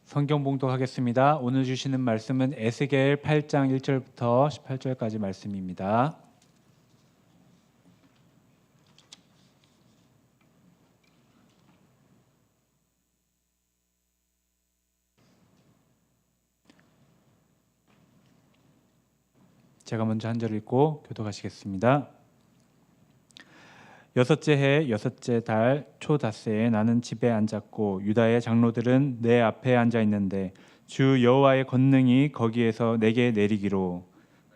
성경 봉독하겠습니다. 오늘 주시는 말씀은 에스겔 8장 1절부터 18절까지 말씀입니다. 제가 먼저 한 절 읽고 교독하시겠습니다. 여섯째 해 여섯째 달 초닷새에 나는 집에 앉았고 유다의 장로들은 내 앞에 앉아 있는데 주 여호와의 권능이 거기에서 내게 내리기로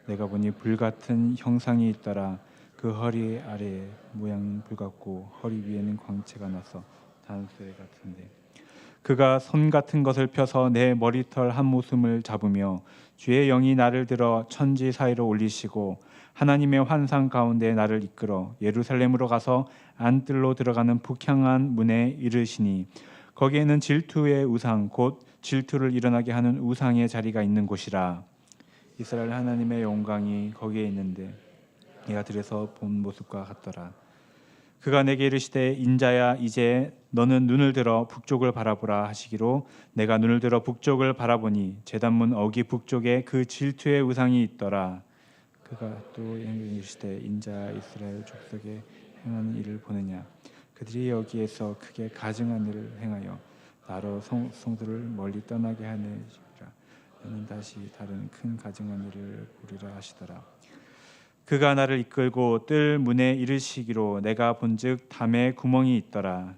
내가 보니 불같은 형상이 있더라. 그 허리 아래 모양은 불같고 허리 위에는 광채가 나서 단쇠 같은데 그가 손 같은 것을 펴서 내 머리털 한 모숨을 잡으며 주의 영이 나를 들어 천지 사이로 올리시고 하나님의 환상 가운데 나를 이끌어 예루살렘으로 가서 안뜰로 들어가는 북향한 문에 이르시니 거기에는 질투의 우상 곧 질투를 일어나게 하는 우상의 자리가 있는 곳이라. 이스라엘 하나님의 영광이 거기에 있는데 내가 들에서 본 모습과 같더라. 그가 내게 이르시되 인자야 이제 너는 눈을 들어 북쪽을 바라보라 하시기로 내가 눈을 들어 북쪽을 바라보니 제단문 어기 북쪽에 그 질투의 우상이 있더라. 그가 또 이르시되 인자야 이스라엘 족속에 행하는 일을 보느냐. 그들이 여기에서 크게 가증한 일을 행하여 나로 성도를 멀리 떠나게 하느니라. 너는 다시 다른 큰 가증한 일을 보리라 하시더라. 그가 나를 이끌고 뜰 문에 이르시기로 내가 본즉 담에 구멍이 있더라.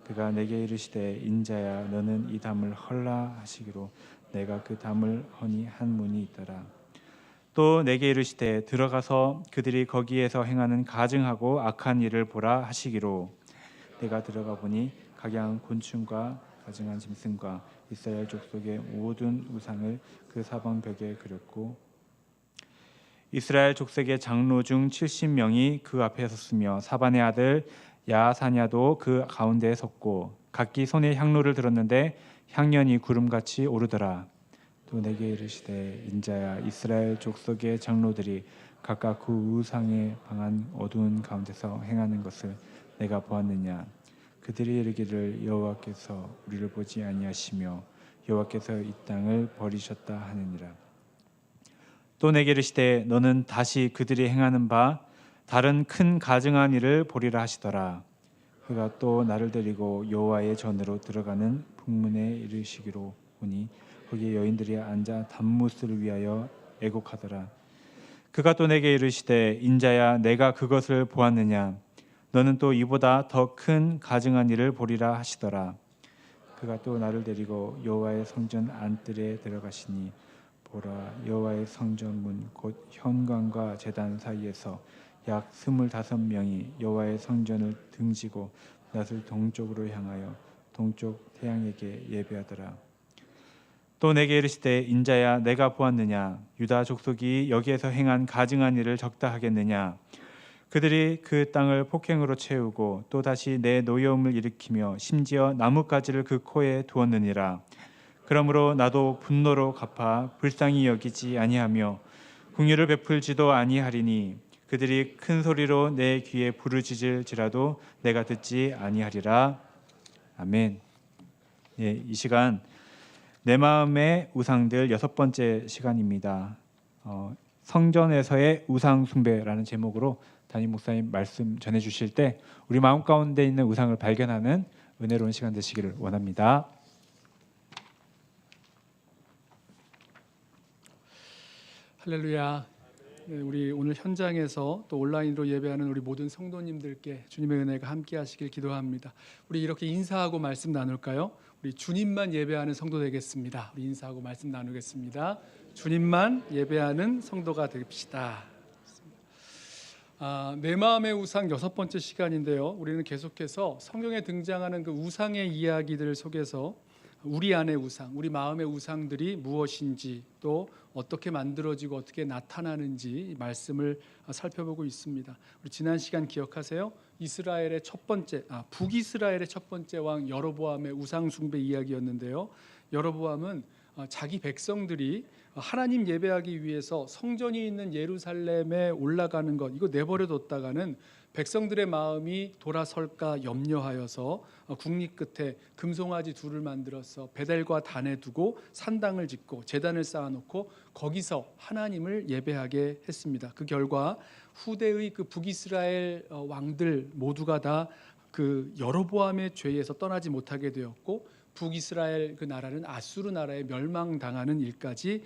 그가 내게 이르시되 인자야 너는 이 담을 헐라 하시기로 내가 그 담을 허니 한 문이 있더라. 또 내게 이르시되 들어가서 그들이 거기에서 행하는 가증하고 악한 일을 보라 하시기로 내가 들어가 보니 각양 곤충과 가증한 짐승과 이스라엘 족속의 모든 우상을 그 사방벽에 그렸고 이스라엘 족속의 장로 중 70명이 그 앞에 섰으며 사반의 아들 야사냐도 그 가운데에 섰고 각기 손에 향로를 들었는데 향연이 구름같이 오르더라. 또 내게 이르시되 인자야 이스라엘 족속의 장로들이 각각 그 우상에 방한 어두운 가운데서 행하는 것을 내가 보았느냐. 그들이 이르기를 여호와께서 우리를 보지 아니하시며 여호와께서 이 땅을 버리셨다 하느니라. 또 내게 이르시되 너는 다시 그들이 행하는 바 다른 큰 가증한 일을 보리라 하시더라. 그가 또 나를 데리고 여호와의 전으로 들어가는 북문에 이르시기로 보니 거기에 여인들이 앉아 단무스를 위하여 애곡하더라. 그가 또 내게 이르시되 인자야 내가 그것을 보았느냐. 너는 또 이보다 더 큰 가증한 일을 보리라 하시더라. 그가 또 나를 데리고 여호와의 성전 안뜰에 들어가시니 보라 여호와의 성전문 곧 현관과 제단 사이에서 약 25명이 여호와의 성전을 등지고 낯을 동쪽으로 향하여 동쪽 태양에게 예배하더라. 또 내게 이르시되 인자야 내가 보았느냐. 유다 족속이 여기에서 행한 가증한 일을 적다 하겠느냐. 그들이 그 땅을 폭행으로 채우고 또 다시 내 노여움을 일으키며 심지어 나뭇가지를 그 코에 두었느니라. 그러므로 나도 분노로 갚아 불쌍히 여기지 아니하며 긍휼을 베풀지도 아니하리니 그들이 큰 소리로 내 귀에 부르짖을지라도 내가 듣지 아니하리라. 아멘. 예, 이 시간 내 마음의 우상들 6번째 시간입니다. 성전에서의 우상 숭배라는 제목으로 담임 목사님 말씀 전해주실 때 우리 마음 가운데 있는 우상을 발견하는 은혜로운 시간 되시기를 원합니다. 할렐루야. 우리 오늘 현장에서 또 온라인으로 예배하는 우리 모든 성도님들께 주님의 은혜가 함께 하시길 기도합니다. 우리 이렇게 인사하고 말씀 나눌까요? 우리 주님만 예배하는 성도 되겠습니다. 우리 인사하고 말씀 나누겠습니다. 주님만 예배하는 성도가 됩시다. 내 마음의 우상 6번째 시간인데요. 우리는 계속해서 성경에 등장하는 그 우상의 이야기들 속에서 우리 안의 우상, 우리 마음의 우상들이 무엇인지 또 어떻게 만들어지고 어떻게 나타나는지 말씀을 살펴보고 있습니다. 우리 지난 시간 기억하세요? 이스라엘의 북이스라엘의 첫 번째 왕 여로보암의 우상 숭배 이야기였는데요. 여로보암은 자기 백성들이 하나님 예배하기 위해서 성전이 있는 예루살렘에 올라가는 것 이거 내버려 뒀다가는 백성들의 마음이 돌아설까 염려하여서 국리 끝에 금송아지 둘을 만들어서 베델과 단에 두고 산당을 짓고 제단을 쌓아놓고 거기서 하나님을 예배하게 했습니다. 그 결과 후대의 그 북이스라엘 왕들 모두가 다 그 여로보암의 죄에서 떠나지 못하게 되었고 북이스라엘 그 나라는 아수르 나라에 멸망당하는 일까지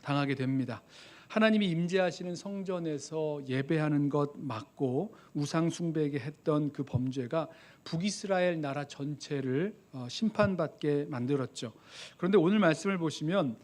당하게 됩니다. 하나님이 임재하시는 성전에서 예배하는 것 막고 우상 숭배에게 했던 그 범죄가 북이스라엘 나라 전체를 심판받게 만들었죠. 그런데 오늘 말씀을 보시면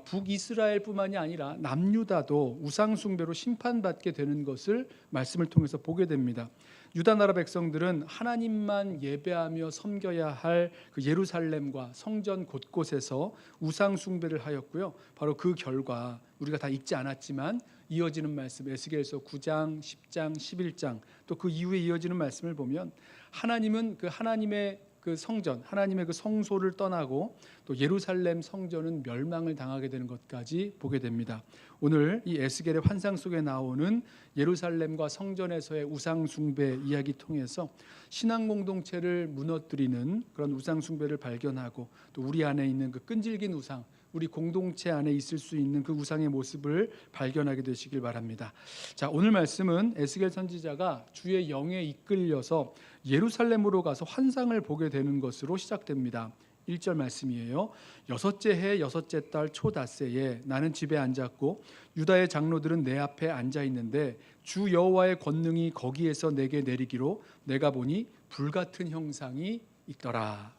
북이스라엘뿐만이 아니라 남유다도 우상 숭배로 심판받게 되는 것을 말씀을 통해서 보게 됩니다. 유다 나라 백성들은 하나님만 예배하며 섬겨야 할 그 예루살렘과 성전 곳곳에서 우상 숭배를 하였고요. 바로 그 결과 우리가 다 읽지 않았지만 이어지는 말씀 에스겔서 9장, 10장, 11장 또 그 이후에 이어지는 말씀을 보면 하나님은 그 하나님의 그 성전, 하나님의 그 성소를 떠나고 또 예루살렘 성전은 멸망을 당하게 되는 것까지 보게 됩니다. 오늘 이 에스겔의 환상 속에 나오는 예루살렘과 성전에서의 우상 숭배 이야기 통해서 신앙 공동체를 무너뜨리는 그런 우상 숭배를 발견하고 또 우리 안에 있는 그 끈질긴 우상, 우리 공동체 안에 있을 수 있는 그 우상의 모습을 발견하게 되시길 바랍니다. 자, 오늘 말씀은 에스겔 선지자가 주의 영에 이끌려서 예루살렘으로 가서 환상을 보게 되는 것으로 시작됩니다. 1절 말씀이에요. 여섯째 해 여섯째 달 초닷새에 나는 집에 앉았고 유다의 장로들은 내 앞에 앉아 있는데 주 여호와의 권능이 거기에서 내게 내리기로 내가 보니 불같은 형상이 있더라.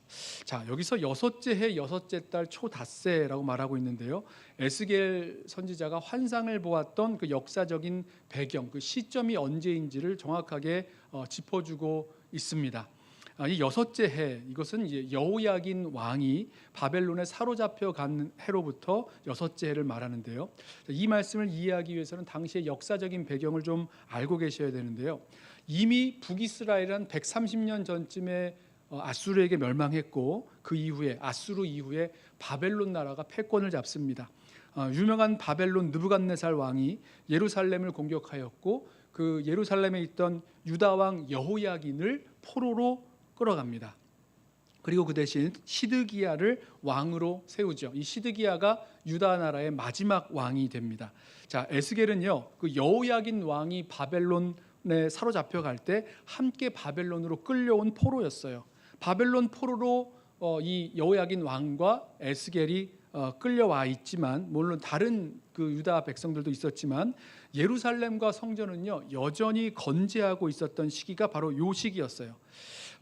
자, 여기서 여섯째 해 여섯째 달 초닷새라고 말하고 있는데요. 에스겔 선지자가 환상을 보았던 그 역사적인 배경, 그 시점이 언제인지를 정확하게 짚어주고 있습니다. 이 여섯째 해, 이것은 이제 여호야긴 왕이 바벨론에 사로잡혀 간 해로부터 여섯째 해를 말하는데요. 이 말씀을 이해하기 위해서는 당시의 역사적인 배경을 좀 알고 계셔야 되는데요. 이미 북이스라엘은 130년 전쯤에 아수르에게 멸망했고 그 이후에 아수르 이후에 바벨론 나라가 패권을 잡습니다. 유명한 바벨론 느부갓네살 왕이 예루살렘을 공격하였고 그 예루살렘에 있던 유다 왕 여호야긴을 포로로 끌어갑니다. 그리고 그 대신 시드기야를 왕으로 세우죠. 이 시드기야가 유다 나라의 마지막 왕이 됩니다. 자, 에스겔은요, 그 여호야긴 왕이 바벨론에 사로잡혀 갈 때 함께 바벨론으로 끌려온 포로였어요. 바벨론 포로로 이 여호야긴 왕과 에스겔이 끌려와 있지만 물론 다른 그 유다 백성들도 있었지만 예루살렘과 성전은요 여전히 건재하고 있었던 시기가 바로 요 시기였어요.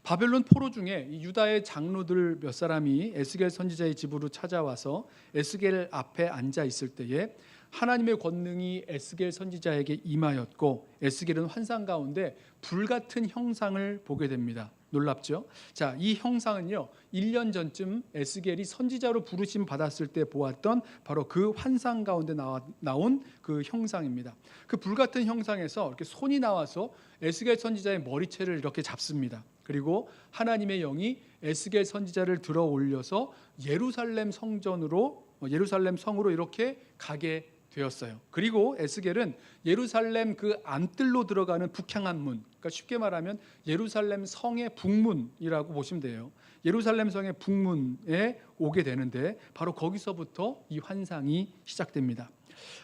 바벨론 포로 중에 유다의 장로들 몇 사람이 에스겔 선지자의 집으로 찾아와서 에스겔 앞에 앉아 있을 때에 하나님의 권능이 에스겔 선지자에게 임하였고 에스겔은 환상 가운데 불같은 형상을 보게 됩니다. 놀랍죠? 자, 이 형상은요 1년 전쯤 에스겔이 선지자로 부르심 받았을 때 보았던 바로 그 환상 가운데 나온 그 형상입니다. 그 불같은 형상에서 이렇게 손이 나와서 에스겔 선지자의 머리채를 이렇게 잡습니다. 그리고 하나님의 영이 에스겔 선지자를 들어 올려서 예루살렘 성전으로 예루살렘 성으로 이렇게 가게 되었어요. 그리고 에스겔은 예루살렘 그 안뜰로 들어가는 북향한 문, 그러니까 쉽게 말하면 예루살렘 성의 북문이라고 보시면 돼요. 예루살렘 성의 북문에 오게 되는데 바로 거기서부터 이 환상이 시작됩니다.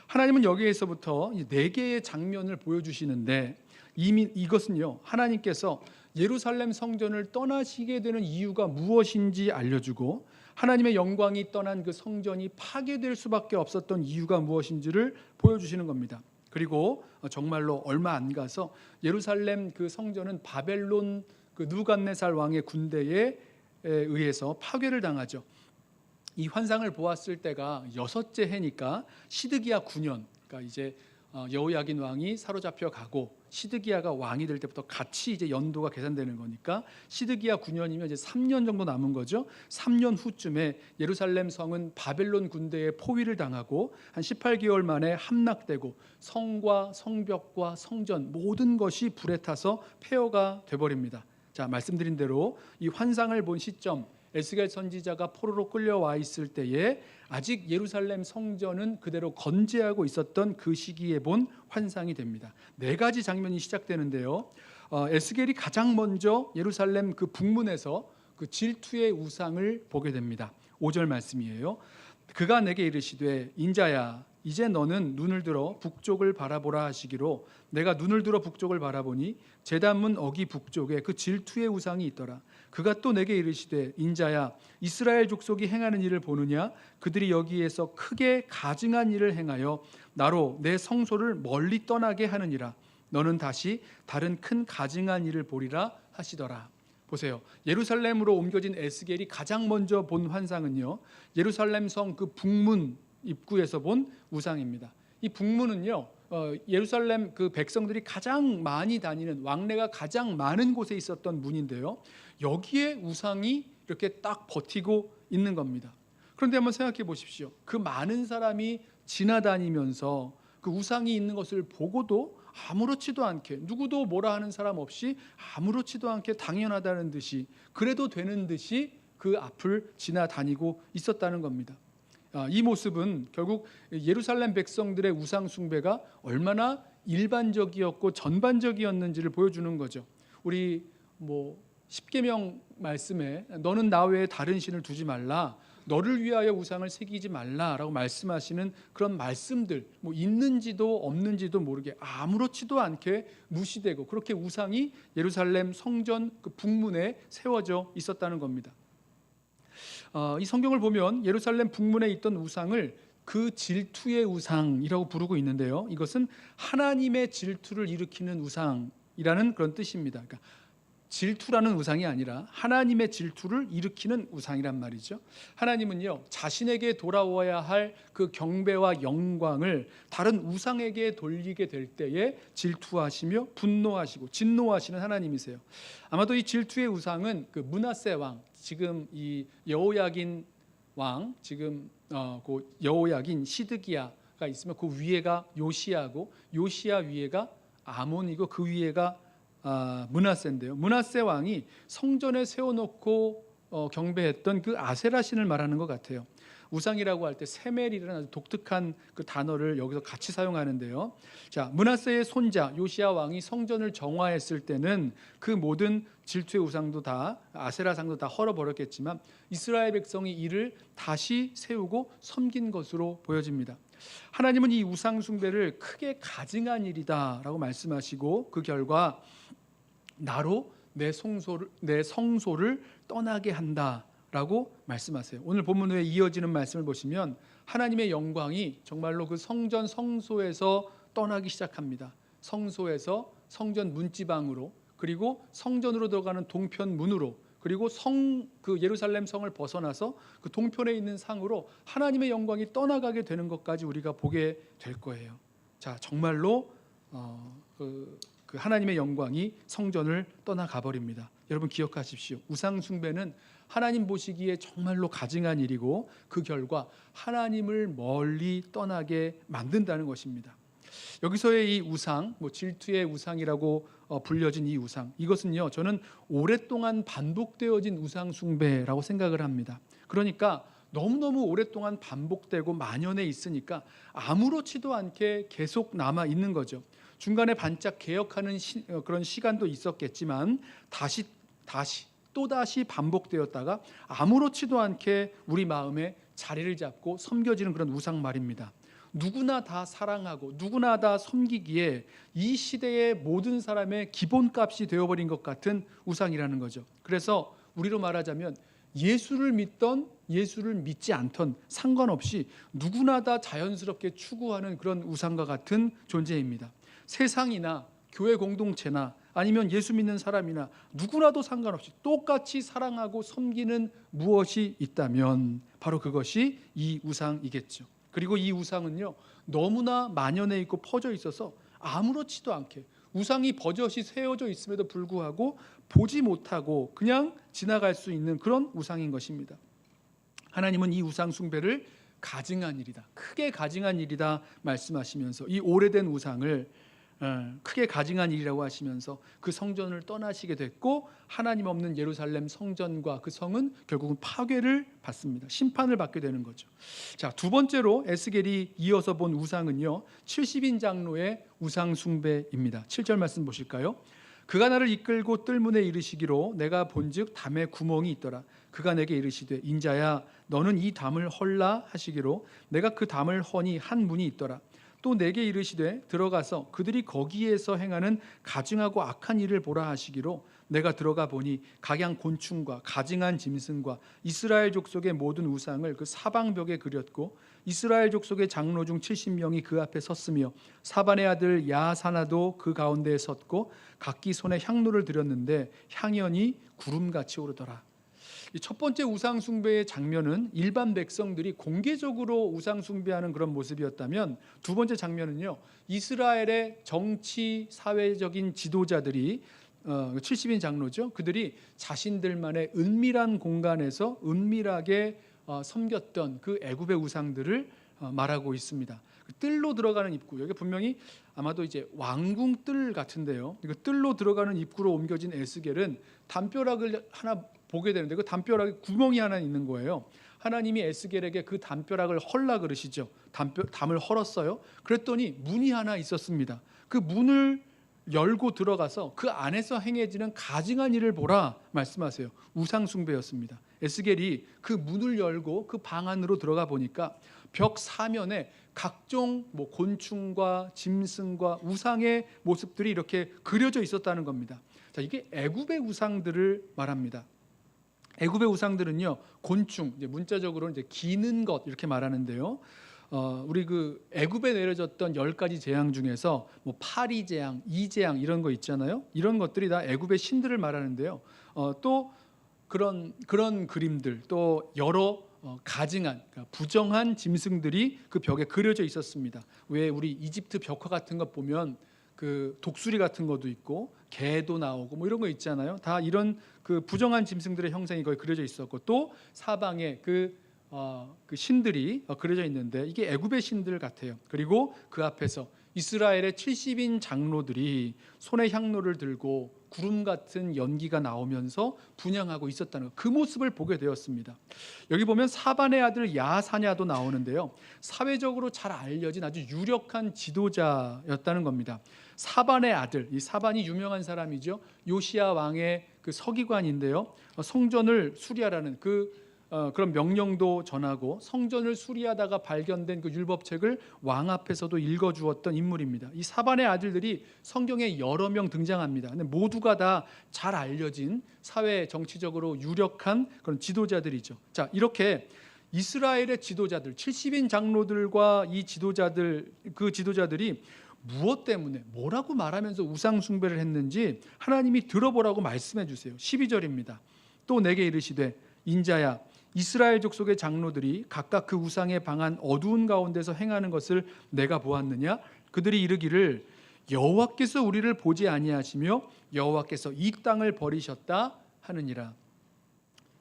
하나님은 여기에서부터 4개의 장면을 보여주시는데 이미 이것은요 하나님께서 예루살렘 성전을 떠나시게 되는 이유가 무엇인지 알려주고 하나님의 영광이 떠난 그 성전이 파괴될 수밖에 없었던 이유가 무엇인지를 보여주시는 겁니다. 그리고 정말로 얼마 안 가서 예루살렘 그 성전은 바벨론 그 느부갓네살 왕의 군대에 의해서 파괴를 당하죠. 이 환상을 보았을 때가 6째 해니까 시드기야 9년, 그러니까 이제 여호야긴 왕이 사로잡혀 가고 시드기야가 왕이 될 때부터 같이 이제 연도가 계산되는 거니까 시드기야 9년이면 이제 3년 정도 남은 거죠. 3년 후쯤에 예루살렘 성은 바벨론 군대에 포위를 당하고 한 18개월 만에 함락되고 성과 성벽과 성전 모든 것이 불에 타서 폐허가 돼버립니다. 자, 말씀드린 대로 이 환상을 본 시점 에스겔 선지자가 포로로 끌려와 있을 때에 아직 예루살렘 성전은 그대로 건재하고 있었던 그 시기에 본 환상이 됩니다. 네 가지 장면이 시작되는데요. 에스겔이 가장 먼저 예루살렘 그 북문에서 그 질투의 우상을 보게 됩니다. 5절 말씀이에요. 그가 내게 이르시되 인자야 이제 너는 눈을 들어 북쪽을 바라보라 하시기로 내가 눈을 들어 북쪽을 바라보니 제단문 어기 북쪽에 그 질투의 우상이 있더라. 그가 또 내게 이르시되 인자야 이스라엘 족속이 행하는 일을 보느냐 그들이 여기에서 크게 가증한 일을 행하여 나로 내 성소를 멀리 떠나게 하느니라. 너는 다시 다른 큰 가증한 일을 보리라 하시더라. 보세요. 예루살렘으로 옮겨진 에스겔이 가장 먼저 본 환상은요. 예루살렘 성 그 북문 입구에서 본 우상입니다. 이 북문은요. 예루살렘 그 백성들이 가장 많이 다니는 왕래가 가장 많은 곳에 있었던 문인데요. 여기에 우상이 이렇게 딱 버티고 있는 겁니다. 그런데 한번 생각해 보십시오. 그 많은 사람이 지나다니면서 그 우상이 있는 것을 보고도 아무렇지도 않게 누구도 뭐라 하는 사람 없이 아무렇지도 않게 당연하다는 듯이 그래도 되는 듯이 그 앞을 지나다니고 있었다는 겁니다. 이 모습은 결국 예루살렘 백성들의 우상 숭배가 얼마나 일반적이었고 전반적이었는지를 보여주는 거죠. 우리 십계명 말씀에 너는 나 외에 다른 신을 두지 말라, 너를 위하여 우상을 새기지 말라라고 말씀하시는 그런 말씀들 있는지도 없는지도 모르게 아무렇지도 않게 무시되고 그렇게 우상이 예루살렘 성전 그 북문에 세워져 있었다는 겁니다. 이 성경을 보면 예루살렘 북문에 있던 우상을 그 질투의 우상이라고 부르고 있는데요. 이것은 하나님의 질투를 일으키는 우상이라는 그런 뜻입니다. 그러니까 질투라는 우상이 아니라 하나님의 질투를 일으키는 우상이란 말이죠. 하나님은요 자신에게 돌아와야 할 그 경배와 영광을 다른 우상에게 돌리게 될 때에 질투하시며 분노하시고 진노하시는 하나님이세요. 아마도 이 질투의 우상은 그 므낫세 왕, 지금 이 여호야긴 왕, 지금 그 여호야긴 시드기야가 있으면 그 위에가 요시야고 요시야 위에가 아몬이고 그 위에가 므낫세인데요. 므낫세 왕이 성전에 세워놓고 경배했던 그 아세라 신을 말하는 것 같아요. 우상이라고 할 때 세멜이라는 아주 독특한 그 단어를 여기서 같이 사용하는데요. 자, 므낫세의 손자 요시야 왕이 성전을 정화했을 때는 그 모든 질투의 우상도 다 아세라상도 다 헐어버렸겠지만 이스라엘 백성이 이를 다시 세우고 섬긴 것으로 보여집니다. 하나님은 이 우상 숭배를 크게 가증한 일이다라고 말씀하시고 그 결과 나로 내 성소를 떠나게 한다라고 말씀하세요. 오늘 본문에 이어지는 말씀을 보시면 하나님의 영광이 정말로 그 성전 성소에서 떠나기 시작합니다. 성소에서 성전 문지방으로 그리고 성전으로 들어가는 동편 문으로 그리고 그 예루살렘 성을 벗어나서 그 동편에 있는 상으로 하나님의 영광이 떠나가게 되는 것까지 우리가 보게 될 거예요. 자, 정말로 그 하나님의 영광이 성전을 떠나가 버립니다. 여러분 기억하십시오. 우상 숭배는 하나님 보시기에 정말로 가증한 일이고 그 결과 하나님을 멀리 떠나게 만든다는 것입니다. 여기서의 이 우상, 질투의 우상이라고 불려진 이 우상, 이것은요 저는 오랫동안 반복되어진 우상 숭배라고 생각을 합니다. 그러니까 너무너무 오랫동안 반복되고 만연해 있으니까 아무렇지도 않게 계속 남아 있는 거죠. 중간에 반짝 개혁하는 그런 시간도 있었겠지만 또다시 반복되었다가 아무렇지도 않게 우리 마음에 자리를 잡고 섬겨지는 그런 우상 말입니다. 누구나 다 사랑하고 누구나 다 섬기기에 이 시대의 모든 사람의 기본값이 되어버린 것 같은 우상이라는 거죠. 그래서 우리로 말하자면 예수를 믿던 예수를 믿지 않던 상관없이 누구나 다 자연스럽게 추구하는 그런 우상과 같은 존재입니다. 세상이나 교회 공동체나 아니면 예수 믿는 사람이나 누구라도 상관없이 똑같이 사랑하고 섬기는 무엇이 있다면 바로 그것이 이 우상이겠죠. 그리고 이 우상은요 너무나 만연해 있고 퍼져 있어서 아무렇지도 않게 우상이 버젓이 세워져 있음에도 불구하고 보지 못하고 그냥 지나갈 수 있는 그런 우상인 것입니다. 하나님은 이 우상 숭배를 가증한 일이다, 크게 가증한 일이다 말씀하시면서 이 오래된 우상을 크게 가증한 일이라고 하시면서 그 성전을 떠나시게 됐고 하나님 없는 예루살렘 성전과 그 성은 결국은 파괴를 받습니다. 심판을 받게 되는 거죠. 자, 두 번째로 에스겔이 이어서 본 우상은요 70인 장로의 우상 숭배입니다. 7절 말씀 보실까요? 그가 나를 이끌고 뜰문에 이르시기로 내가 본즉 담에 구멍이 있더라. 그가 내게 이르시되 인자야 너는 이 담을 헐라 하시기로 내가 그 담을 허니 한 문이 있더라. 또 내게 이르시되 들어가서 그들이 거기에서 행하는 가증하고 악한 일을 보라 하시기로 내가 들어가 보니 각양 곤충과 가증한 짐승과 이스라엘 족속의 모든 우상을 그 사방벽에 그렸고 이스라엘 족속의 장로 중 70명이 그 앞에 섰으며 사반의 아들 야사나도 그 가운데에 섰고 각기 손에 향로를 들였는데 향연이 구름같이 오르더라. 이 첫 번째 우상 숭배의 장면은 일반 백성들이 공개적으로 우상 숭배하는 그런 모습이었다면, 두 번째 장면은요 이스라엘의 정치 사회적인 지도자들이 70인 장로죠. 그들이 자신들만의 은밀한 공간에서 은밀하게 섬겼던 그 애굽의 우상들을 말하고 있습니다. 뜰로 들어가는 입구, 여기 분명히 아마도 이제 왕궁 뜰 같은데요. 그 뜰로 들어가는 입구로 옮겨진 에스겔은 담벼락을 하나 보게 되는데 그 담벼락에 구멍이 하나 있는 거예요. 하나님이 에스겔에게 그 담벼락을 헐라 그러시죠. 담을 헐었어요. 그랬더니 문이 하나 있었습니다. 그 문을 열고 들어가서 그 안에서 행해지는 가증한 일을 보라 말씀하세요. 우상 숭배였습니다. 에스겔이 그 문을 열고 그 방 안으로 들어가 보니까 벽 사면에 각종 곤충과 짐승과 우상의 모습들이 이렇게 그려져 있었다는 겁니다. 자, 이게 애굽의 우상들을 말합니다. 애굽의 우상들은요 곤충, 이제 문자적으로 이제 기는 것 이렇게 말하는데요. 우리 그 애굽에 내려졌던 10가지 재앙 중에서 파리 재앙, 이 재앙 이런 거 있잖아요. 이런 것들이 다 애굽의 신들을 말하는데요. 또 그런 그림들, 또 여러 가증한, 그러니까 부정한 짐승들이 그 벽에 그려져 있었습니다. 왜 우리 이집트 벽화 같은 것 보면 그 독수리 같은 것도 있고 개도 나오고 이런 거 있잖아요. 다 이런 그 부정한 짐승들의 형상이 거기 그려져 있었고, 또 사방에 그 신들이 그려져 있는데 이게 애굽의 신들 같아요. 그리고 그 앞에서 이스라엘의 70인 장로들이 손에 향로를 들고 구름 같은 연기가 나오면서 분향하고 있었다는 그 모습을 보게 되었습니다. 여기 보면 사반의 아들 야사냐도 나오는데요. 사회적으로 잘 알려진 아주 유력한 지도자였다는 겁니다. 사반의 아들, 이 사반이 유명한 사람이죠. 요시야 왕의 그 서기관인데요. 성전을 수리하라는 그런 명령도 전하고 성전을 수리하다가 발견된 그 율법책을 왕 앞에서도 읽어주었던 인물입니다. 이 사반의 아들들이 성경에 여러 명 등장합니다. 근데 모두가 다 잘 알려진 사회 정치적으로 유력한 그런 지도자들이죠. 자, 이렇게 이스라엘의 지도자들, 70인 장로들과 이 지도자들, 그 지도자들이 무엇 때문에 뭐라고 말하면서 우상 숭배를 했는지 하나님이 들어보라고 말씀해 주세요. 12절입니다. 또 내게 이르시되 인자야 이스라엘 족속의 장로들이 각각 그 우상에 방한 어두운 가운데서 행하는 것을 내가 보았느냐? 그들이 이르기를 여호와께서 우리를 보지 아니하시며 여호와께서 이 땅을 버리셨다 하느니라.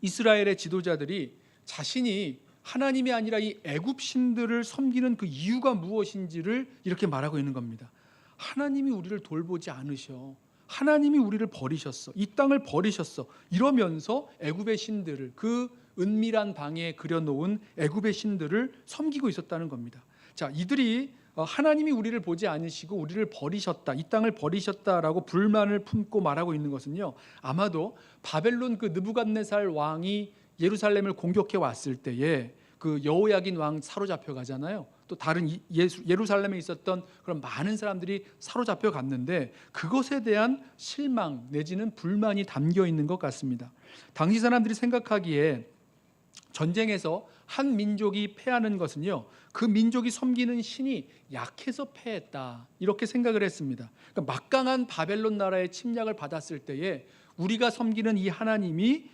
이스라엘의 지도자들이 자신이 하나님이 아니라 이 애굽 신들을 섬기는 그 이유가 무엇인지를 이렇게 말하고 있는 겁니다. 하나님이 우리를 돌보지 않으셔. 하나님이 우리를 버리셨어. 이 땅을 버리셨어. 이러면서 애굽의 신들을, 그 은밀한 방에 그려놓은 애굽의 신들을 섬기고 있었다는 겁니다. 자, 이들이 하나님이 우리를 보지 않으시고 우리를 버리셨다, 이 땅을 버리셨다라고 불만을 품고 말하고 있는 것은요, 아마도 바벨론 그 느부갓네살 왕이 예루살렘을 공격해 왔을 때에 그 여호야긴 왕 사로잡혀 가잖아요. 또 다른 예루살렘에 있었던 그런 많은 사람들이 사로잡혀 갔는데 그것에 대한 실망 내지는 불만이 담겨 있는 것 같습니다. 당시 사람들이 생각하기에 전쟁에서 한 민족이 패하는 것은요, 그 민족이 섬기는 신이 약해서 패했다, 이렇게 생각을 했습니다. 그러니까 막강한 바벨론 나라의 침략을 받았을 때에 우리가 섬기는 이 하나님이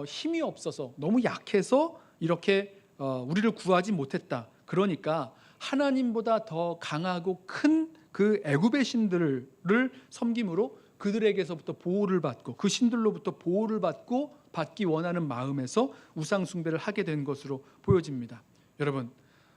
힘이 없어서 너무 약해서 이렇게 우리를 구하지 못했다. 그러니까 하나님보다 더 강하고 큰 그 애굽의 신들을 섬김으로 그들에게서부터 보호를 받고 그 신들로부터 보호를 받기 원하는 마음에서 우상 숭배를 하게 된 것으로 보여집니다. 여러분,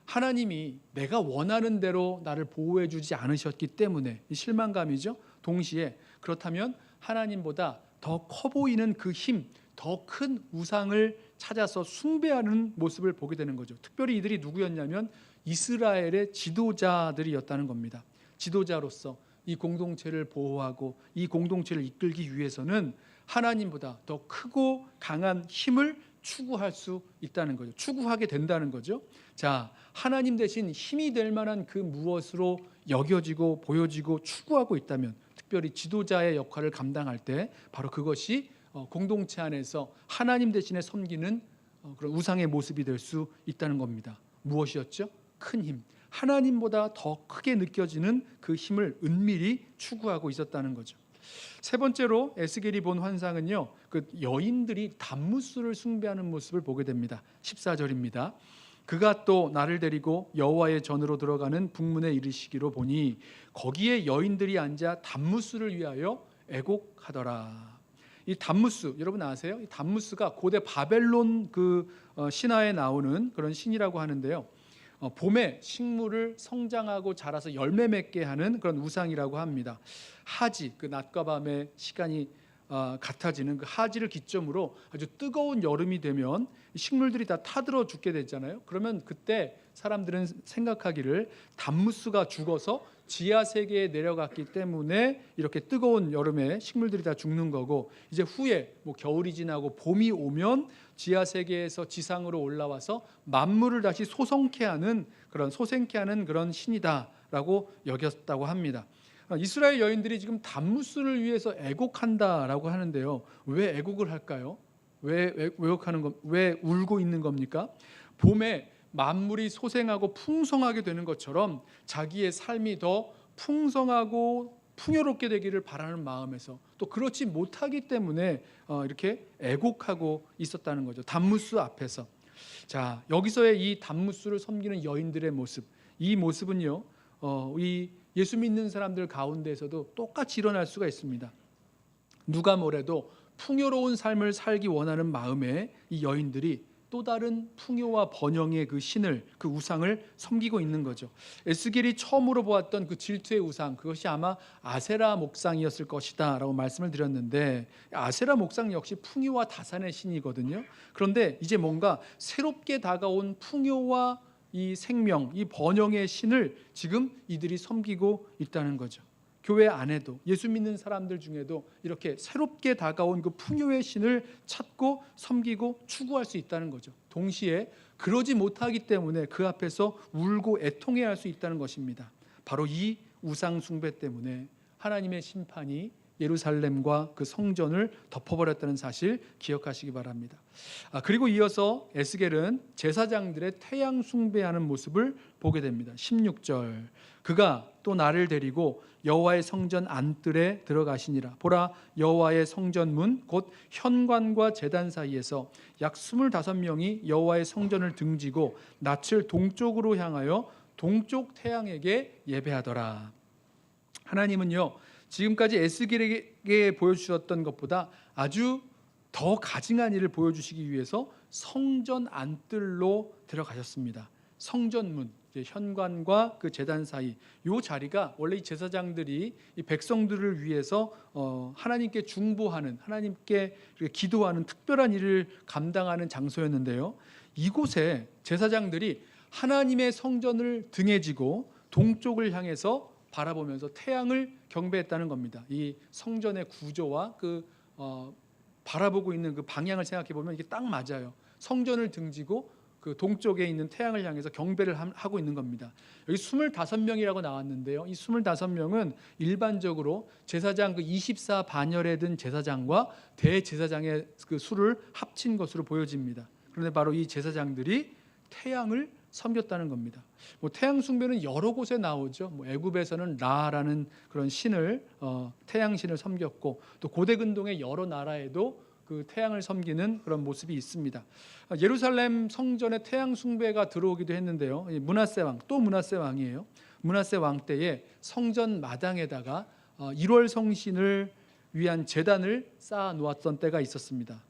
하나님이 내가 원하는 대로 나를 보호해 주지 않으셨기 때문에 이 실망감이죠. 동시에 그렇다면 하나님보다 더 커 보이는 그 힘, 더 큰 우상을 찾아서 숭배하는 모습을 보게 되는 거죠. 특별히 이들이 누구였냐면 이스라엘의 지도자들이었다는 겁니다. 지도자로서 이 공동체를 보호하고 이 공동체를 이끌기 위해서는 하나님보다 더 크고 강한 힘을 추구할 수 있다는 거죠. 추구하게 된다는 거죠. 자, 하나님 대신 힘이 될 만한 그 무엇으로 여겨지고 보여지고 추구하고 있다면, 특별히 지도자의 역할을 감당할 때 바로 그것이 공동체 안에서 하나님 대신에 섬기는 그런 우상의 모습이 될 수 있다는 겁니다. 무엇이었죠? 큰 힘. 하나님보다 더 크게 느껴지는 그 힘을 은밀히 추구하고 있었다는 거죠. 세 번째로 에스겔이 본 환상은요, 그 여인들이 단무스를 숭배하는 모습을 보게 됩니다. 14절입니다. 그가 또 나를 데리고 여호와의 전으로 들어가는 북문에 이르시기로 보니 거기에 여인들이 앉아 단무스를 위하여 애곡하더라. 이 단무스 여러분 아세요? 이 단무스가 고대 바벨론 그 신화에 나오는 그런 신이라고 하는데요. 봄에 식물을 성장하고 자라서 열매 맺게 하는 그런 우상이라고 합니다. 하지, 그 낮과 밤의 시간이 같아지는 그 하지를 기점으로 아주 뜨거운 여름이 되면 식물들이 다 타들어 죽게 되잖아요. 그러면 그때 사람들은 생각하기를 단무스가 죽어서 지하 세계에 내려갔기 때문에 이렇게 뜨거운 여름에 식물들이 다 죽는 거고, 이제 후에 뭐 겨울이 지나고 봄이 오면 지하 세계에서 지상으로 올라와서 만물을 다시 소생케 하는 그런 신이다라고 여겼다고 합니다. 이스라엘 여인들이 지금 단무스를 위해서 애곡한다라고 하는데요. 왜 애곡을 할까요? 왜 애곡하는 거? 왜 울고 있는 겁니까? 봄에 만물이 소생하고 풍성하게 되는 것처럼 자기의 삶이 더 풍성하고 풍요롭게 되기를 바라는 마음에서, 또 그렇지 못하기 때문에 이렇게 애곡하고 있었다는 거죠. 단무스 앞에서. 자, 여기서의 이 단무스를 섬기는 여인들의 모습, 이 모습은요, 이 예수 믿는 사람들 가운데에서도 똑같이 일어날 수가 있습니다. 누가 뭐래도 풍요로운 삶을 살기 원하는 마음에 이 여인들이 또 다른 풍요와 번영의 그 신을, 그 우상을 섬기고 있는 거죠. 에스겔이 처음으로 보았던 그 질투의 우상, 그것이 아마 아세라 목상이었을 것이다 라고 말씀을 드렸는데, 아세라 목상 역시 풍요와 다산의 신이거든요. 그런데 이제 뭔가 새롭게 다가온 풍요와 이 생명, 이 번영의 신을 지금 이들이 섬기고 있다는 거죠. 교회 안에도 예수 믿는 사람들 중에도 이렇게 새롭게 다가온 그 풍요의 신을 찾고 섬기고 추구할 수 있다는 거죠. 동시에 그러지 못하기 때문에 그 앞에서 울고 애통해야 할 수 있다는 것입니다. 바로 이 우상 숭배 때문에 하나님의 심판이 예루살렘과 그 성전을 덮어버렸다는 사실 기억하시기 바랍니다. 그리고 이어서 에스겔은 제사장들의 태양 숭배하는 모습을 보게 됩니다. 16절, 그가 또 나를 데리고 여호와의 성전 안뜰에 들어가시니라. 보라, 여호와의 성전문 곧 현관과 제단 사이에서 약 25명이 여호와의 성전을 등지고 낯을 동쪽으로 향하여 동쪽 태양에게 예배하더라. 하나님은요, 지금까지 에스겔에게 보여주셨던 것보다 아주 더 가증한 일을 보여주시기 위해서 성전 안뜰로 들어가셨습니다. 성전문, 현관과 그 제단 사이, 이 자리가 원래 이 제사장들이 이 백성들을 위해서 하나님께 중보하는, 하나님께 기도하는 특별한 일을 감당하는 장소였는데요. 이곳에 제사장들이 하나님의 성전을 등에 지고 동쪽을 향해서 바라보면서 태양을 경배했다는 겁니다. 이 성전의 구조와 그 바라보고 있는 그 방향을 생각해 보면 이게 딱 맞아요. 성전을 등지고 그 동쪽에 있는 태양을 향해서 경배를 하고 있는 겁니다. 여기 25명이라고 나왔는데요. 이 25명은 일반적으로 제사장 그 24반열에 든 제사장과 대제사장의 그 수를 합친 것으로 보여집니다. 그런데 바로 이 제사장들이 태양을 섬겼다는 겁니다. 뭐 태양 숭배는 여러 곳에 나오죠. 뭐 애굽에서는 라라는 그런 신을 태양 신을 섬겼고, 또 고대 근동의 여러 나라에도 그 태양을 섬기는 그런 모습이 있습니다. 예루살렘 성전에 태양 숭배가 들어오기도 했는데요. 므낫세 왕, 또 므낫세 왕이에요. 므낫세 왕 때에 성전 마당에다가 1월 성신을 위한 제단을 쌓아 놓았던 때가 있었습니다.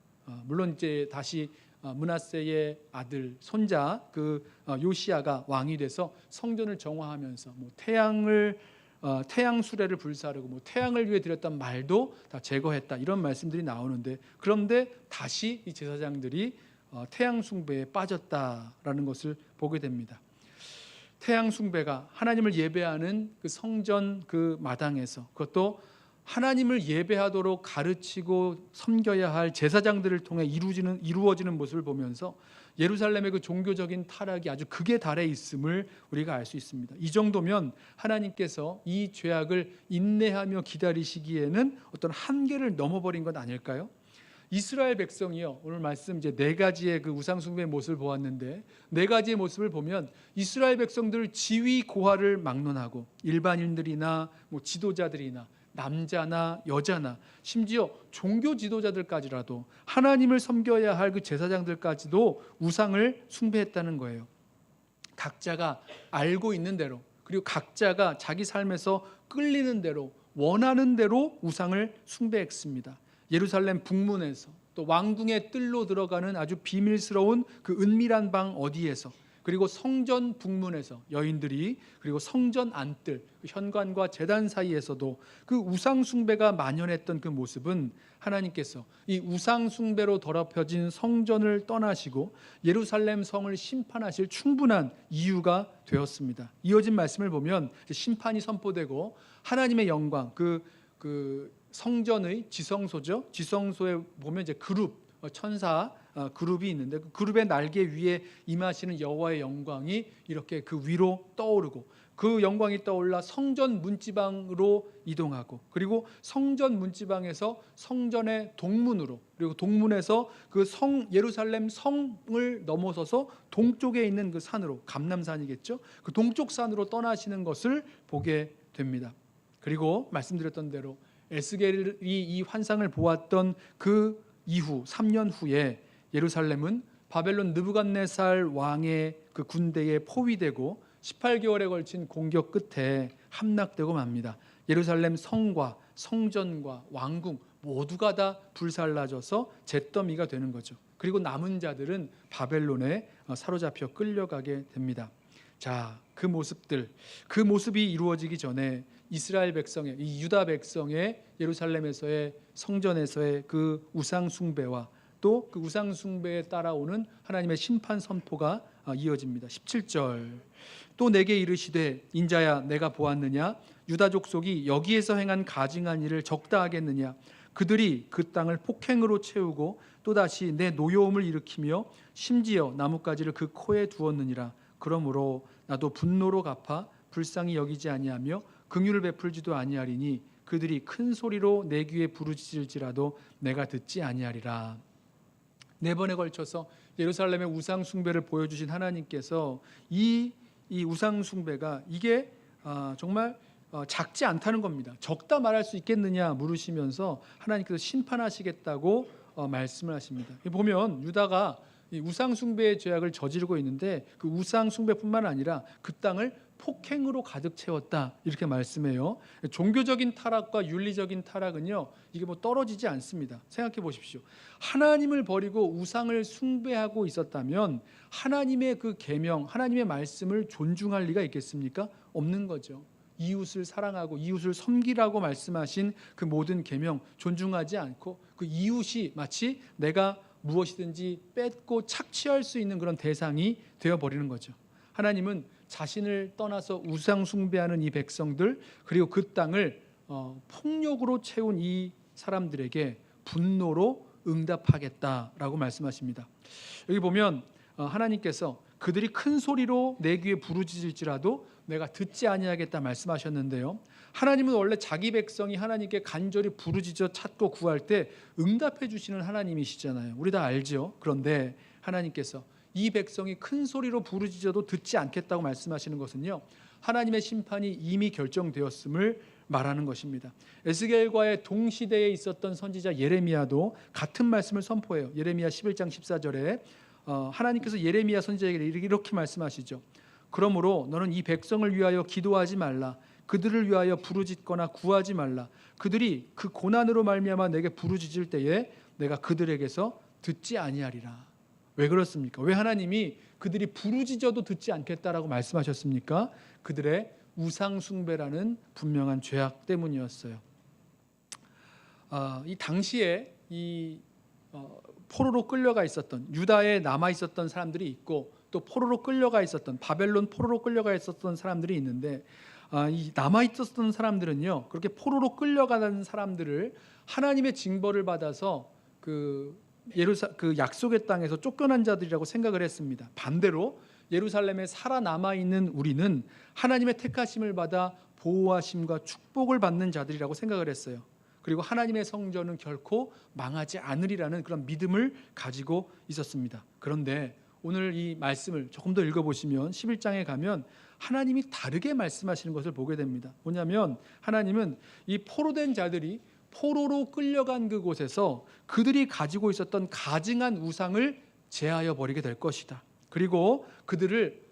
물론 이제 다시 므낫세의 아들 손자 요시야가 왕이 돼서 성전을 정화하면서 태양 수레를 불사르고 태양을 위해 드렸던 말도 다 제거했다, 이런 말씀들이 나오는데, 그런데 다시 이 제사장들이 태양 숭배에 빠졌다라는 것을 보게 됩니다. 태양 숭배가 하나님을 예배하는 그 성전 그 마당에서, 그것도 하나님을 예배하도록 가르치고 섬겨야 할 제사장들을 통해 이루어지는 모습을 보면서 예루살렘의 그 종교적인 타락이 아주 극에 달해 있음을 우리가 알 수 있습니다. 이 정도면 하나님께서 이 죄악을 인내하며 기다리시기에는 어떤 한계를 넘어버린 것 아닐까요? 이스라엘 백성이요, 오늘 말씀 이제 네 가지의 그 우상 숭배의 모습을 보았는데, 네 가지의 모습을 보면 이스라엘 백성들 지위 고하를 막론하고 일반인들이나 지도자들이나 남자나 여자나 심지어 종교 지도자들까지라도 하나님을 섬겨야 할 그 제사장들까지도 우상을 숭배했다는 거예요. 각자가 알고 있는 대로, 그리고 각자가 자기 삶에서 끌리는 대로, 원하는 대로 우상을 숭배했습니다. 예루살렘 북문에서, 또 왕궁의 뜰로 들어가는 아주 비밀스러운 그 은밀한 방 어디에서, 그리고 성전 북문에서 여인들이, 그리고 성전 안뜰, 현관과 제단 사이에서도 그 우상 숭배가 만연했던 그 모습은 하나님께서 이 우상 숭배로 더럽혀진 성전을 떠나시고 예루살렘 성을 심판하실 충분한 이유가 되었습니다. 이어진 말씀을 보면 심판이 선포되고 하나님의 영광, 그 성전의 지성소죠. 지성소에 보면 이제 그룹, 천사 그룹이 있는데, 그 그룹의 날개 위에 임하시는 여호와의 영광이 이렇게 그 위로 떠오르고, 그 영광이 떠올라 성전 문지방으로 이동하고, 그리고 성전 문지방에서 성전의 동문으로, 그리고 동문에서 그 예루살렘 성을 넘어서서 동쪽에 있는 그 산으로, 감람산이겠죠, 그 동쪽 산으로 떠나시는 것을 보게 됩니다. 그리고 말씀드렸던 대로 에스겔이 이 환상을 보았던 그 이후 3년 후에 예루살렘은 바벨론 느부갓네살 왕의 그 군대에 포위되고 18개월에 걸친 공격 끝에 함락되고 맙니다. 예루살렘 성과 성전과 왕궁 모두가 다 불살라져서 잿더미가 되는 거죠. 그리고 남은 자들은 바벨론에 사로잡혀 끌려가게 됩니다. 자, 그 모습이 이루어지기 전에 이스라엘 백성의, 이 유다 백성의 예루살렘에서의 성전에서의 그 우상 숭배와 또 그 우상 숭배에 따라오는 하나님의 심판 선포가 이어집니다. 17절, 또 내게 이르시되 인자야 내가 보았느냐, 유다 족속이 여기에서 행한 가증한 일을 적다 하겠느냐, 그들이 그 땅을 폭행으로 채우고 또다시 내 노여움을 일으키며 심지어 나뭇가지를 그 코에 두었느니라. 그러므로 나도 분노로 갚아 불쌍히 여기지 아니하며 긍휼을 베풀지도 아니하리니 그들이 큰 소리로 내 귀에 부르짖을지라도 내가 듣지 아니하리라. 4번에 걸쳐서 예루살렘의 우상 숭배를 보여주신 하나님께서 이 우상 숭배가 이게 정말 작지 않다는 겁니다. 적다 말할 수 있겠느냐 물으시면서 하나님께서 심판하시겠다고 말씀을 하십니다. 보면 유다가 이 우상 숭배의 죄악을 저지르고 있는데, 그 우상 숭배뿐만 아니라 그 땅을 폭행으로 가득 채웠다, 이렇게 말씀해요. 종교적인 타락과 윤리적인 타락은요, 이게 떨어지지 않습니다. 생각해 보십시오. 하나님을 버리고 우상을 숭배하고 있었다면 하나님의 그 계명, 하나님의 말씀을 존중할 리가 있겠습니까? 없는 거죠. 이웃을 사랑하고 이웃을 섬기라고 말씀하신 그 모든 계명 존중하지 않고, 그 이웃이 마치 내가 무엇이든지 뺏고 착취할 수 있는 그런 대상이 되어버리는 거죠. 하나님은 자신을 떠나서 우상 숭배하는 이 백성들, 그리고 그 땅을 폭력으로 채운 이 사람들에게 분노로 응답하겠다라고 말씀하십니다. 여기 보면 하나님께서 그들이 큰 소리로 내 귀에 부르짖을지라도 내가 듣지 아니하겠다 말씀하셨는데요, 하나님은 원래 자기 백성이 하나님께 간절히 부르짖어 찾고 구할 때 응답해 주시는 하나님이시잖아요. 우리 다 알죠. 그런데 하나님께서 이 백성이 큰 소리로 부르짖어도 듣지 않겠다고 말씀하시는 것은요, 하나님의 심판이 이미 결정되었음을 말하는 것입니다. 에스겔과의 동시대에 있었던 선지자 예레미야도 같은 말씀을 선포해요. 예레미야 11장 14절에 하나님께서 예레미야 선지자에게 이렇게 말씀하시죠. 그러므로 너는 이 백성을 위하여 기도하지 말라. 그들을 위하여 부르짖거나 구하지 말라. 그들이 그 고난으로 말미암아 내게 부르짖을 때에 내가 그들에게서 듣지 아니하리라. 왜 그렇습니까? 왜 하나님이 그들이 부르짖어도 듣지 않겠다라고 말씀하셨습니까? 그들의 우상 숭배라는 분명한 죄악 때문이었어요. 이 당시에 포로로 끌려가 있었던 유다에 남아 있었던 사람들이 있고 또 포로로 끌려가 있었던 바벨론 포로로 끌려가 있었던 사람들이 있는데 이 남아 있었던 사람들은요 그렇게 포로로 끌려가는 사람들을 하나님의 징벌을 받아서 그 약속의 땅에서 쫓겨난 자들이라고 생각을 했습니다. 반대로 예루살렘에 살아남아 있는 우리는 하나님의 택하심을 받아 보호하심과 축복을 받는 자들이라고 생각을 했어요. 그리고 하나님의 성전은 결코 망하지 않으리라는 그런 믿음을 가지고 있었습니다. 그런데 오늘 이 말씀을 조금 더 읽어보시면 11장에 가면 하나님이 다르게 말씀하시는 것을 보게 됩니다. 뭐냐면 하나님은 이 포로된 자들이 포로로 끌려간 그곳에서 그들이 가지고 있었던 가증한 우상을 제하여 버리게 될 것이다. 그리고 그들을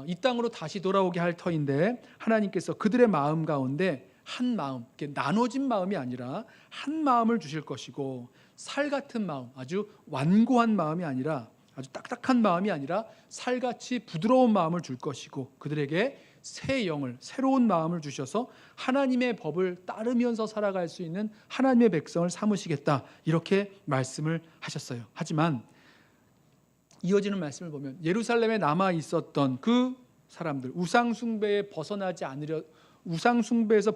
이 땅으로 다시 돌아오게 할 터인데 하나님께서 그들의 마음 가운데 한 마음, 나눠진 마음이 아니라 한 마음을 주실 것이고 살 같은 마음, 아주 완고한 마음이 아니라 아주 딱딱한 마음이 아니라 살같이 부드러운 마음을 줄 것이고 그들에게 새 영을 새로운 마음을 주셔서 하나님의 법을 따르면서 살아갈 수 있는 하나님의 백성을 삼으시겠다 이렇게 말씀을 하셨어요. 하지만 이어지는 말씀을 보면 예루살렘에 남아 있었던 그 사람들 우상 숭배에서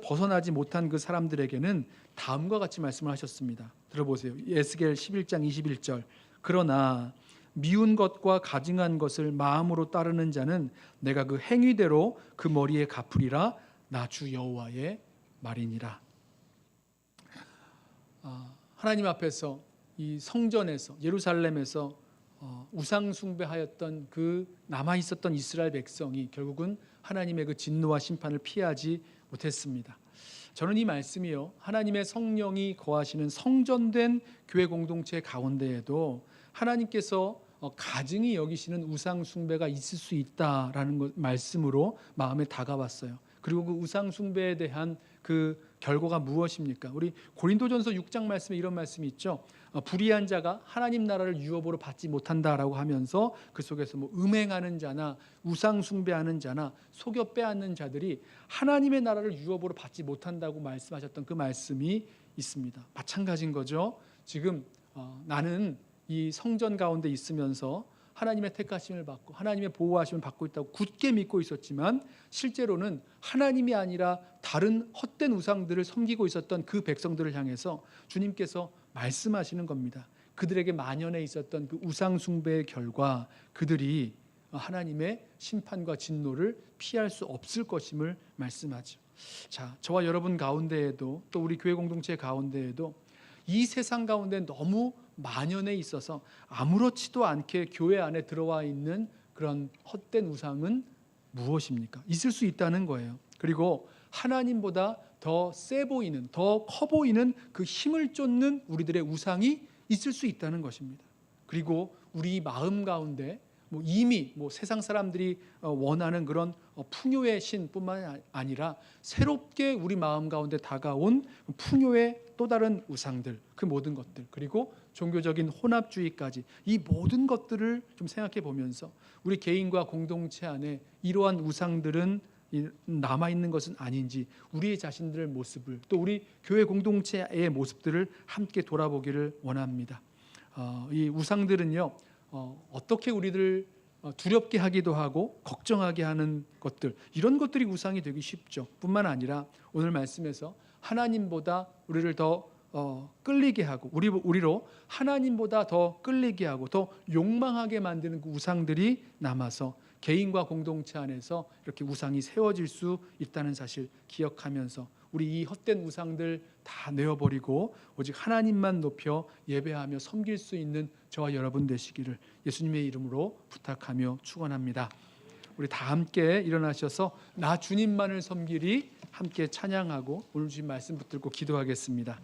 벗어나지 못한 그 사람들에게는 다음과 같이 말씀을 하셨습니다. 들어보세요. 에스겔 11장 21절. 그러나 미운 것과 가증한 것을 마음으로 따르는 자는 내가 그 행위대로 그 머리에 갚으리라. 나 주 여호와의 말이니라. 하나님 앞에서 이 성전에서 예루살렘에서 우상 숭배하였던 그 남아 있었던 이스라엘 백성이 결국은 하나님의 그 진노와 심판을 피하지 못했습니다. 저는 이 말씀이요 하나님의 성령이 거하시는 성전된 교회 공동체 가운데에도 하나님께서 가증히 여기시는 우상 숭배가 있을 수 있다라는 말씀으로 마음에 다가왔어요. 그리고 그 우상 숭배에 대한 그 결과가 무엇입니까? 우리 고린도전서 6장 말씀에 이런 말씀이 있죠. 불의한 자가 하나님 나라를 유업으로 받지 못한다라고 하면서 그 속에서 음행하는 자나 우상 숭배하는 자나 속여 빼앗는 자들이 하나님의 나라를 유업으로 받지 못한다고 말씀하셨던 그 말씀이 있습니다. 마찬가지인 거죠. 지금 나는 이 성전 가운데 있으면서 하나님의 택하심을 받고 하나님의 보호하심을 받고 있다고 굳게 믿고 있었지만 실제로는 하나님이 아니라 다른 헛된 우상들을 섬기고 있었던 그 백성들을 향해서 주님께서 말씀하시는 겁니다. 그들에게 만연해 있었던 그 우상 숭배의 결과 그들이 하나님의 심판과 진노를 피할 수 없을 것임을 말씀하죠. 자, 저와 여러분 가운데에도 또 우리 교회 공동체 가운데에도 이 세상 가운데 너무 만연해 있어서 아무렇지도 않게 교회 안에 들어와 있는 그런 헛된 우상은 무엇입니까? 있을 수 있다는 거예요. 그리고 하나님보다 더 세 보이는, 더 커 보이는 그 힘을 쫓는 우리들의 우상이 있을 수 있다는 것입니다. 그리고 우리 마음 가운데 이미 세상 사람들이 원하는 그런 풍요의 신뿐만 아니라 새롭게 우리 마음 가운데 다가온 풍요의 또 다른 우상들, 그 모든 것들, 그리고 종교적인 혼합주의까지 이 모든 것들을 좀 생각해 보면서 우리 개인과 공동체 안에 이러한 우상들은 남아있는 것은 아닌지 우리의 자신들의 모습을 또 우리 교회 공동체의 모습들을 함께 돌아보기를 원합니다. 이 우상들은요 어떻게 우리들 두렵게 하기도 하고 걱정하게 하는 것들, 이런 것들이 우상이 되기 쉽죠. 뿐만 아니라 오늘 말씀에서 하나님보다 우리를 더 끌리게 하고 우리로 하나님보다 더 끌리게 하고 더 욕망하게 만드는 그 우상들이 남아서 개인과 공동체 안에서 이렇게 우상이 세워질 수 있다는 사실 기억하면서 우리 이 헛된 우상들 다 내어버리고 오직 하나님만 높여 예배하며 섬길 수 있는 저와 여러분 되시기를 예수님의 이름으로 부탁하며 축원합니다. 우리 다 함께 일어나셔서 나 주님만을 섬기리 함께 찬양하고 오늘 주신 말씀 붙들고 기도하겠습니다.